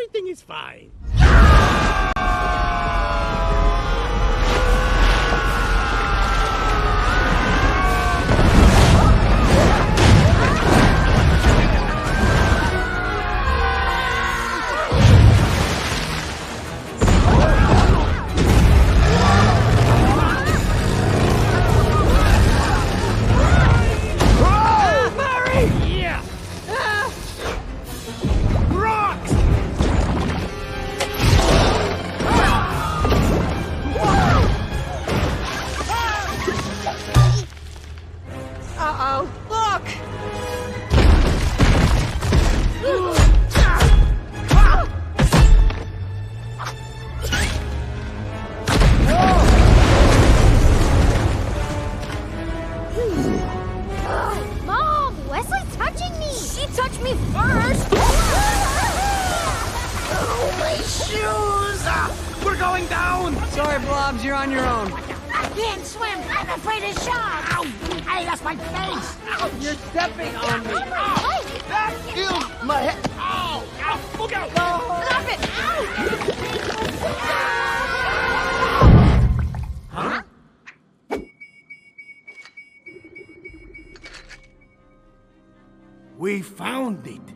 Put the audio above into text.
everything is fine. Sorry, Blobs, you're on your own. I can't swim. I'm afraid of sharks. Ow! Hey, that's my face. Ow, you're stepping on me. Ew, my head. Ow! Ow! Look out! Stop it! Ow! Huh? We found it.